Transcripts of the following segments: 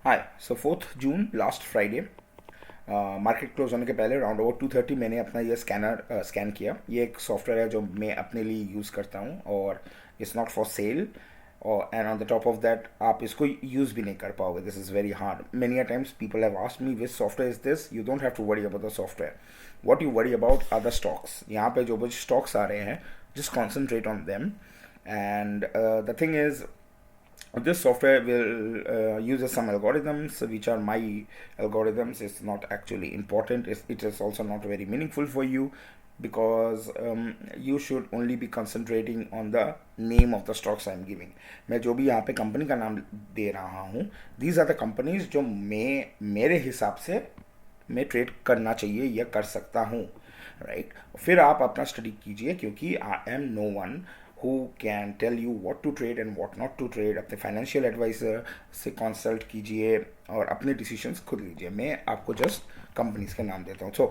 हाय सो 4 जून last Friday market close होने के पहले राउंड ओवर 2:30 मैंने अपना ये स्कैन किया। ये एक सॉफ्टवेयर है जो मैं अपने लिए यूज़ करता हूँ और इट्स नॉट फॉर सेल। और and on the top of that आप इसको यूज़ भी नहीं कर पाओगे। This is very hard. Many a times people have asked me which software is this. You don't have to worry about the software. What you worry about are the stocks. यहाँ पे जो कुछ stocks आ रहे हैं, just concentrate on them. And the thing is, this software will uses some algorithms which are my algorithms. It's not actually important. It is also not very meaningful for you because you should only be concentrating on the name of the stocks I'm giving. मैं जो भी यहाँ पे company का नाम दे रहा हूँ, these are the companies जो मेरे हिसाब से मैं ट्रेड करना चाहिए या कर सकता हूँ, राइट। फिर आप अपना स्टडी कीजिए, क्योंकि I am no one who can tell you what to trade and what not to trade. अपने फाइनेंशियल एडवाइज़र से कंसल्ट कीजिए और अपने डिसीजंस खुद लीजिए। मैं आपको जस्ट कंपनीज के नाम देता हूँ। So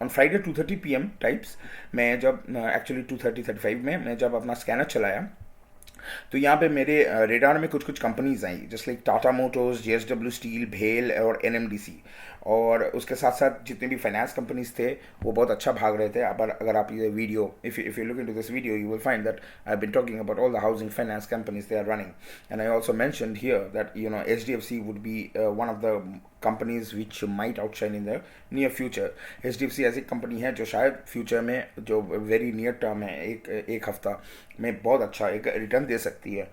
on Friday 2:30 PM types, मैं जब एक्चुअली 2:35 में मैं जब अपना स्कैनर चलाया, तो यहाँ पे मेरे रेडार में कुछ कुछ कंपनीज आई, just like Tata Motors, JSW steel, भेल और NMDC। और उसके साथ साथ जितने भी फाइनेंस कंपनीज थे वो बहुत अच्छा भाग रहे थे। अब अगर आप ये video, if you look into this video, you will find that I have been talking about all the housing finance companies they are running. And I also mentioned here that HDFC would be one of the companies which might outshine in the near future. HDFC ऐसी company है जो शायद future में, जो very near term है, एक हफ्ता में बहुत अच्छा एक रिटर्न दे सकती है।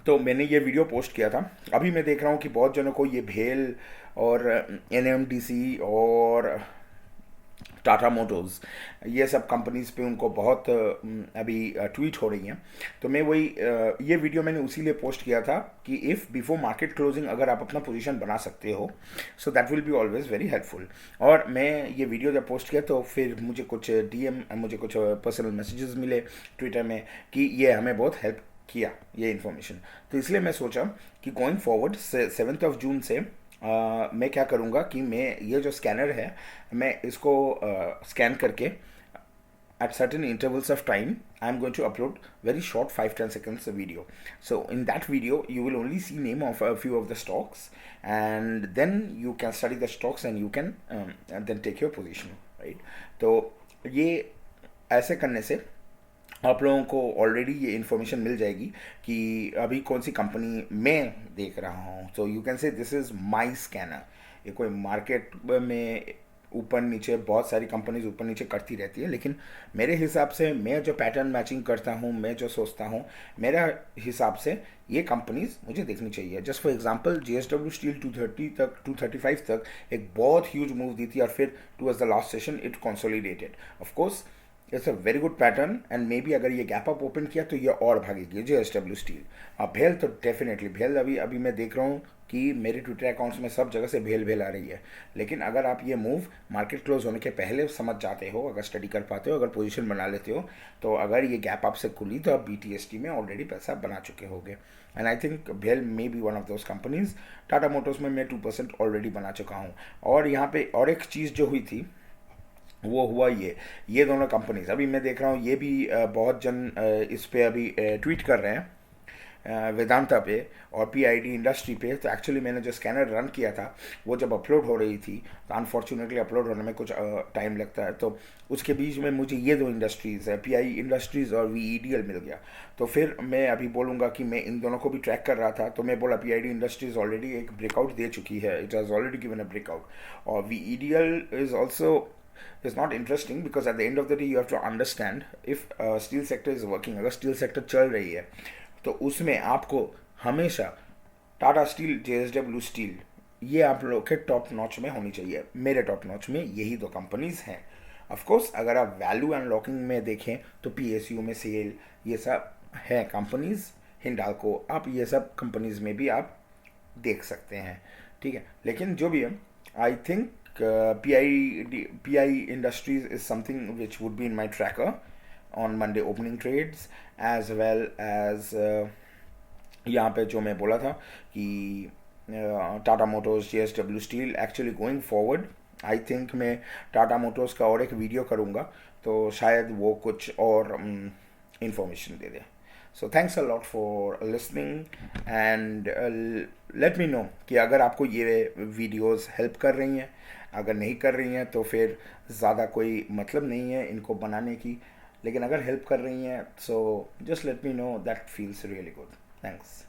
तो मैंने ये वीडियो पोस्ट किया था। अभी मैं देख रहा हूँ कि बहुत जनों को ये भेल और NMDC और टाटा मोटर्स, ये सब कंपनीज पे उनको बहुत अभी ट्वीट हो रही हैं। तो मैं वही ये वीडियो मैंने उसी लिए पोस्ट किया था कि इफ़ बिफोर मार्केट क्लोजिंग अगर आप अपना पोजीशन बना सकते हो, so that will be always very helpful. और मैं ये वीडियो जब पोस्ट किया तो फिर मुझे कुछ मुझे कुछ पर्सनल मैसेजेस मिले ट्विटर में कि ये हमें बहुत हेल्प किया ये इन्फॉर्मेशन। तो इसलिए मैं सोचा कि गोइंग फॉरवर्ड 7 जून से मैं क्या करूँगा कि मैं ये जो स्कैनर है, मैं इसको स्कैन करके at certain intervals of time I'm going to upload very short 5-10 seconds video. So in that video you will only see name of a few of the stocks, and then you can study the stocks and you can and then take your position, right? तो ये ऐसे करने से आप लोगों को already ये information मिल जाएगी कि अभी कौन सी कंपनी मैं देख रहा हूँ। So you can say this is my scanner. ये कोई मार्केट में ऊपर नीचे बहुत सारी कंपनीज ऊपर नीचे करती रहती है, लेकिन मेरे हिसाब से मैं जो पैटर्न मैचिंग करता हूँ, मैं जो सोचता हूँ, मेरा हिसाब से ये कंपनीज मुझे देखनी चाहिए। Just for example JSW steel 230 तक 235 तक एक बहुत ह्यूज मूव दी थी और फिर towards the last session it consolidated. Of course it's a very good pattern and may be अगर ये गैप अप ओपन किया तो ये और भागेगी JSW स्टील। भेल तो डेफिनेटली भेल, अभी अभी मैं देख रहा हूँ कि मेरे ट्विटर अकाउंट्स में सब जगह से भेल आ रही है। लेकिन अगर आप ये मूव मार्केट क्लोज होने के पहले समझ जाते हो, अगर स्टडी कर पाते हो, अगर पोजीशन बना लेते हो, तो अगर ये गैप आपसे खुली तो आप BTST में ऑलरेडी पैसा बना चुके होगे। एंड आई थिंक भेल may be one of those companies. Tata Motors में मैं 2% ऑलरेडी बना चुका हूँ। और यहाँ पे और एक चीज़ जो हुई थी वो हुआ ये दोनों कंपनीज अभी मैं देख रहा हूँ, ये भी बहुत जन इस पे अभी ट्वीट कर रहे हैं वेदांता पे और PID इंडस्ट्री पे। तो एक्चुअली मैंने जो स्कैनर रन किया था वो जब अपलोड हो रही थी, तो अनफॉर्चुनेटली अपलोड होने में कुछ टाइम लगता है, तो उसके बीच में मुझे ये दो इंडस्ट्रीज़ है, PI इंडस्ट्रीज़ और VEDL मिल गया। तो फिर मैं अभी बोलूँगा कि मैं इन दोनों को भी ट्रैक कर रहा था, तो मैं बोला PID इंडस्ट्रीज़ ऑलरेडी एक ब्रेकआउट दे चुकी है, it has already given a breakout. और VEDL is also is not interesting because at the end of the day you have to understand if steel sector is working। अगर steel sector चल रही है तो उसमें आपको हमेशा टाटा स्टील, JSW स्टील, ये आप लोग के टॉप नॉच में होनी चाहिए। मेरे टॉप नॉच में यही दो कंपनीज हैं। ऑफ कोर्स अगर आप वैल्यू अनलॉकिंग में देखें तो PSU में सेल, ये सब है कंपनीज, हिंडाल्को, आप ये सब कंपनीज में भी आप देख सकते हैं, ठीक है। लेकिन जो भी है, I think PI Industries is something which would be in my tracker on Monday opening trades, as well as यहाँ पे जो मैं बोला था कि Tata Motors, JSW steel. Actually going forward I think मैं टाटा मोटर्स का और एक वीडियो करूँगा, तो शायद वो कुछ और information they they. So thanks a lot for listening and let me know कि अगर आपको ये वीडियोस हेल्प कर रही हैं, अगर नहीं कर रही हैं तो फिर ज़्यादा कोई मतलब नहीं है इनको बनाने की, लेकिन अगर हेल्प कर रही हैं so just let me know, that feels really good. Thanks.